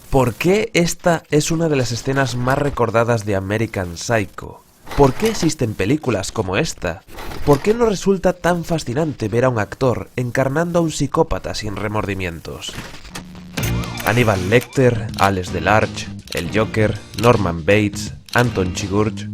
¿Por qué esta es una de las escenas más recordadas de American Psycho? ¿Por qué existen películas como esta? ¿Por qué nos resulta tan fascinante ver a un actor encarnando a un psicópata sin remordimientos? Hannibal Lecter, Alex DeLarge, el Joker, Norman Bates, Anton Chigurh.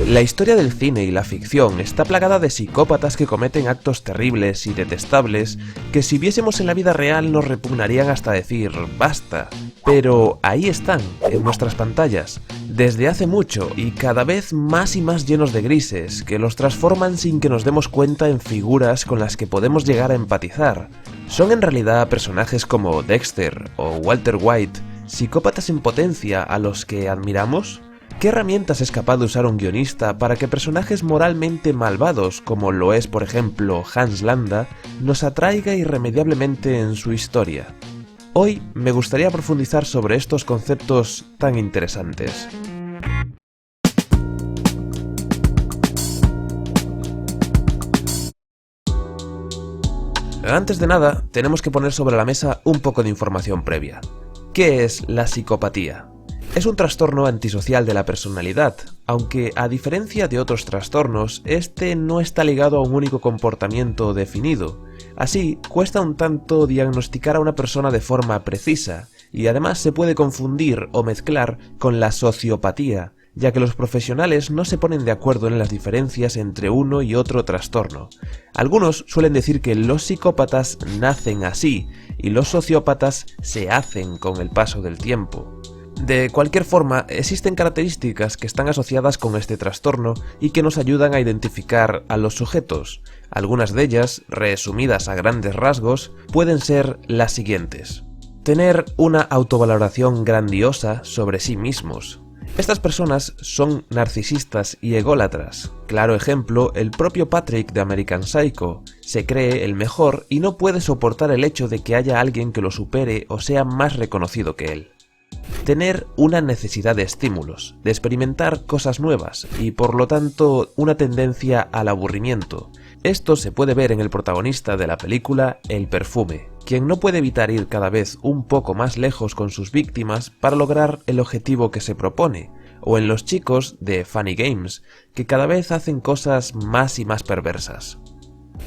La historia del cine y la ficción está plagada de psicópatas que cometen actos terribles y detestables que si viésemos en la vida real nos repugnarían hasta decir basta. Pero ahí están, en nuestras pantallas, desde hace mucho y cada vez más y más llenos de grises, que los transforman sin que nos demos cuenta en figuras con las que podemos llegar a empatizar. ¿Son en realidad personajes como Dexter o Walter White psicópatas en potencia a los que admiramos? ¿Qué herramientas es capaz de usar un guionista para que personajes moralmente malvados, como lo es por ejemplo Hans Landa, nos atraiga irremediablemente en su historia? Hoy me gustaría profundizar sobre estos conceptos tan interesantes. Antes de nada, tenemos que poner sobre la mesa un poco de información previa. ¿Qué es la psicopatía? Es un trastorno antisocial de la personalidad, aunque a diferencia de otros trastornos, este no está ligado a un único comportamiento definido. Así, cuesta un tanto diagnosticar a una persona de forma precisa, y además se puede confundir o mezclar con la sociopatía, ya que los profesionales no se ponen de acuerdo en las diferencias entre uno y otro trastorno. Algunos suelen decir que los psicópatas nacen así, y los sociópatas se hacen con el paso del tiempo. De cualquier forma, existen características que están asociadas con este trastorno y que nos ayudan a identificar a los sujetos. Algunas de ellas, resumidas a grandes rasgos, pueden ser las siguientes. Tener una autovaloración grandiosa sobre sí mismos. Estas personas son narcisistas y ególatras. Claro ejemplo, el propio Patrick de American Psycho. Se cree el mejor y no puede soportar el hecho de que haya alguien que lo supere o sea más reconocido que él. Tener una necesidad de estímulos, de experimentar cosas nuevas y por lo tanto una tendencia al aburrimiento. Esto se puede ver en el protagonista de la película El perfume, quien no puede evitar ir cada vez un poco más lejos con sus víctimas para lograr el objetivo que se propone, o en los chicos de Funny Games, que cada vez hacen cosas más y más perversas.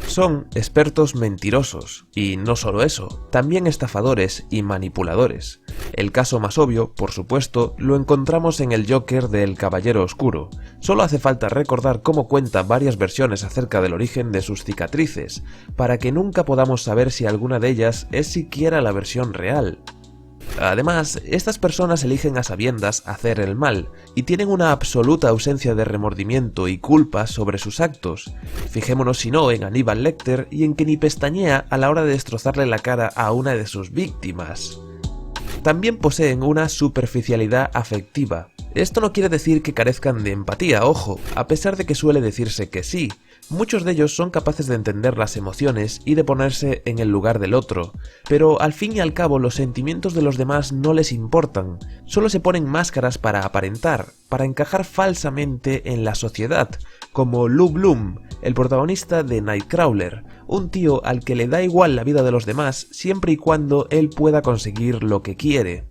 Son expertos mentirosos, y no solo eso, también estafadores y manipuladores. El caso más obvio, por supuesto, lo encontramos en el Joker de El Caballero Oscuro. Solo hace falta recordar cómo cuenta varias versiones acerca del origen de sus cicatrices, para que nunca podamos saber si alguna de ellas es siquiera la versión real. Además, estas personas eligen a sabiendas hacer el mal y tienen una absoluta ausencia de remordimiento y culpa sobre sus actos. Fijémonos si no en Hannibal Lecter y en que ni pestañea a la hora de destrozarle la cara a una de sus víctimas. También poseen una superficialidad afectiva. Esto no quiere decir que carezcan de empatía, ojo, a pesar de que suele decirse que sí. Muchos de ellos son capaces de entender las emociones y de ponerse en el lugar del otro, pero al fin y al cabo los sentimientos de los demás no les importan, solo se ponen máscaras para aparentar, para encajar falsamente en la sociedad, como Lou Bloom, el protagonista de Nightcrawler, un tío al que le da igual la vida de los demás siempre y cuando él pueda conseguir lo que quiere.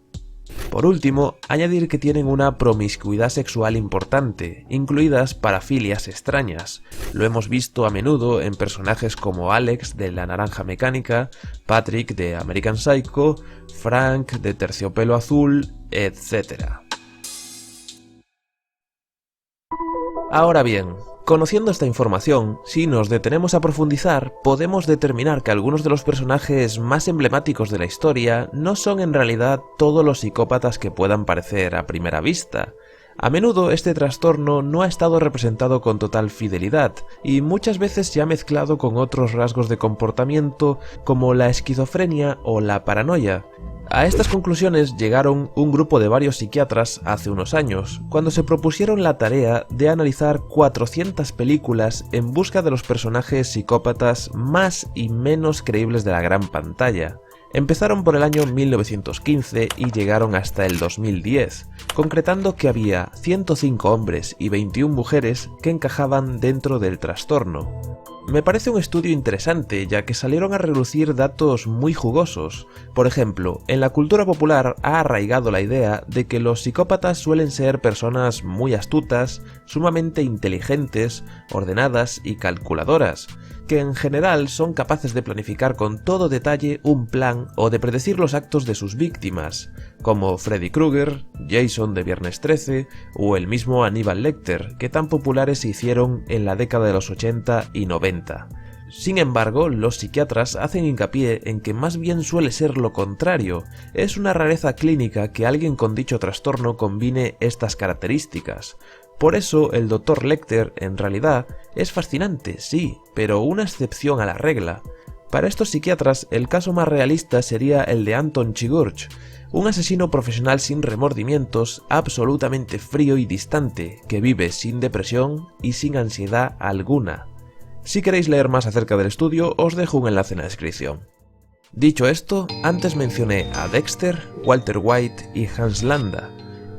Por último, añadir que tienen una promiscuidad sexual importante, incluidas parafilias extrañas. Lo hemos visto a menudo en personajes como Alex de La Naranja Mecánica, Patrick de American Psycho, Frank de Terciopelo Azul, etc. Ahora bien, conociendo esta información, si nos detenemos a profundizar, podemos determinar que algunos de los personajes más emblemáticos de la historia no son en realidad todos los psicópatas que puedan parecer a primera vista. A menudo este trastorno no ha estado representado con total fidelidad y muchas veces se ha mezclado con otros rasgos de comportamiento como la esquizofrenia o la paranoia. A estas conclusiones llegaron un grupo de varios psiquiatras hace unos años, cuando se propusieron la tarea de analizar 400 películas en busca de los personajes psicópatas más y menos creíbles de la gran pantalla. Empezaron por el año 1915 y llegaron hasta el 2010, concretando que había 105 hombres y 21 mujeres que encajaban dentro del trastorno. Me parece un estudio interesante, ya que salieron a relucir datos muy jugosos. Por ejemplo, en la cultura popular ha arraigado la idea de que los psicópatas suelen ser personas muy astutas, sumamente inteligentes, ordenadas y calculadoras, que en general son capaces de planificar con todo detalle un plan o de predecir los actos de sus víctimas, como Freddy Krueger, Jason de Viernes 13 o el mismo Hannibal Lecter, que tan populares se hicieron en la década de los 80 y 90. Sin embargo, los psiquiatras hacen hincapié en que más bien suele ser lo contrario. Es una rareza clínica que alguien con dicho trastorno combine estas características. Por eso el Dr. Lecter, en realidad, es fascinante, sí, pero una excepción a la regla. Para estos psiquiatras, el caso más realista sería el de Anton Chigurh, un asesino profesional sin remordimientos, absolutamente frío y distante, que vive sin depresión y sin ansiedad alguna. Si queréis leer más acerca del estudio, os dejo un enlace en la descripción. Dicho esto, antes mencioné a Dexter, Walter White y Hans Landa.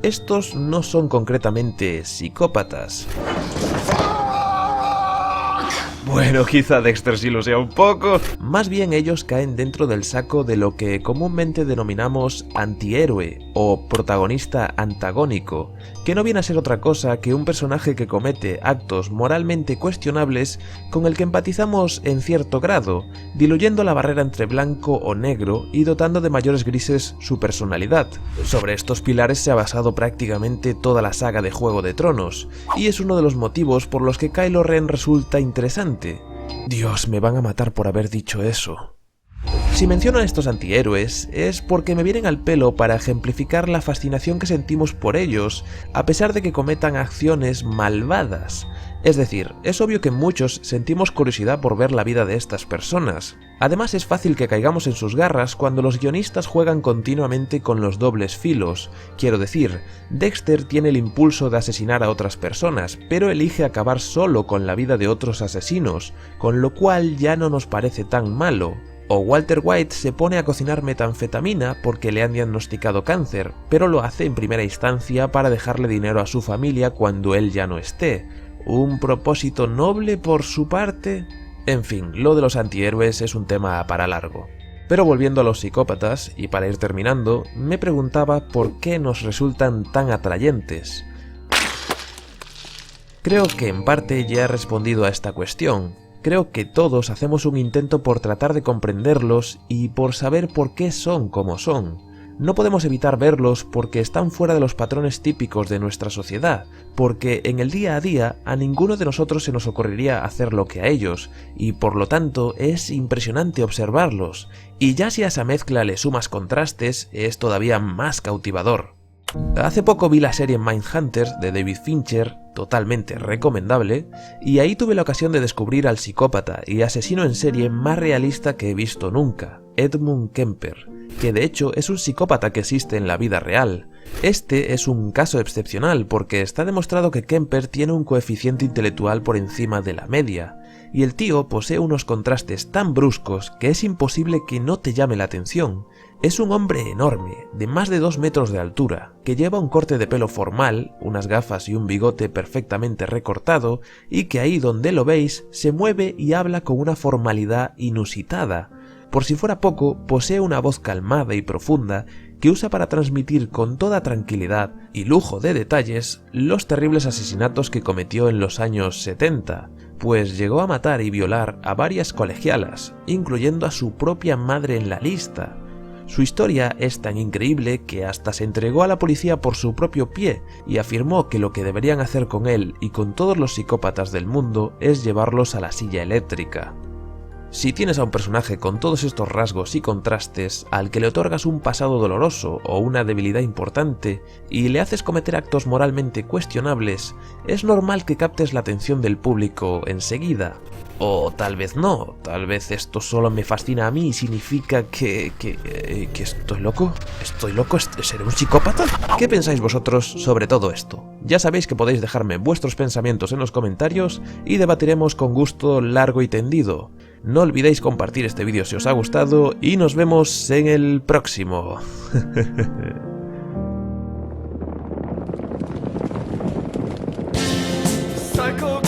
Estos no son concretamente psicópatas. Bueno, quizá Dexter sí lo sea un poco. Más bien ellos caen dentro del saco de lo que comúnmente denominamos antihéroe o protagonista antagónico, que no viene a ser otra cosa que un personaje que comete actos moralmente cuestionables con el que empatizamos en cierto grado, diluyendo la barrera entre blanco o negro y dotando de mayores grises su personalidad. Sobre estos pilares se ha basado prácticamente toda la saga de Juego de Tronos, y es uno de los motivos por los que Kylo Ren resulta interesante. Dios, me van a matar por haber dicho eso. Si menciono a estos antihéroes es porque me vienen al pelo para ejemplificar la fascinación que sentimos por ellos, a pesar de que cometan acciones malvadas. Es decir, es obvio que muchos sentimos curiosidad por ver la vida de estas personas. Además es fácil que caigamos en sus garras cuando los guionistas juegan continuamente con los dobles filos. Quiero decir, Dexter tiene el impulso de asesinar a otras personas, pero elige acabar solo con la vida de otros asesinos, con lo cual ya no nos parece tan malo. O Walter White se pone a cocinar metanfetamina porque le han diagnosticado cáncer, pero lo hace en primera instancia para dejarle dinero a su familia cuando él ya no esté. ¿Un propósito noble por su parte? En fin, lo de los antihéroes es un tema para largo. Pero volviendo a los psicópatas, y para ir terminando, me preguntaba por qué nos resultan tan atrayentes. Creo que en parte ya he respondido a esta cuestión. Creo que todos hacemos un intento por tratar de comprenderlos y por saber por qué son como son. No podemos evitar verlos porque están fuera de los patrones típicos de nuestra sociedad, porque en el día a día a ninguno de nosotros se nos ocurriría hacer lo que a ellos, y por lo tanto es impresionante observarlos, y ya si a esa mezcla le sumas contrastes es todavía más cautivador. Hace poco vi la serie Mindhunter de David Fincher, totalmente recomendable, y ahí tuve la ocasión de descubrir al psicópata y asesino en serie más realista que he visto nunca, Edmund Kemper, que de hecho es un psicópata que existe en la vida real. Este es un caso excepcional porque está demostrado que Kemper tiene un coeficiente intelectual por encima de la media, y el tío posee unos contrastes tan bruscos que es imposible que no te llame la atención. Es un hombre enorme, de más de 2 metros de altura, que lleva un corte de pelo formal, unas gafas y un bigote perfectamente recortado, y que ahí donde lo veis se mueve y habla con una formalidad inusitada. Por si fuera poco, posee una voz calmada y profunda que usa para transmitir con toda tranquilidad y lujo de detalles los terribles asesinatos que cometió en los años 70, pues llegó a matar y violar a varias colegialas, incluyendo a su propia madre en la lista. Su historia es tan increíble que hasta se entregó a la policía por su propio pie y afirmó que lo que deberían hacer con él y con todos los psicópatas del mundo es llevarlos a la silla eléctrica. Si tienes a un personaje con todos estos rasgos y contrastes, al que le otorgas un pasado doloroso o una debilidad importante y le haces cometer actos moralmente cuestionables, es normal que captes la atención del público enseguida. O tal vez no, tal vez esto solo me fascina a mí y significa que estoy loco. ¿Estoy loco? ¿Seré un psicópata? ¿Qué pensáis vosotros sobre todo esto? Ya sabéis que podéis dejarme vuestros pensamientos en los comentarios y debatiremos con gusto largo y tendido. No olvidéis compartir este vídeo si os ha gustado y nos vemos en el próximo. Psycho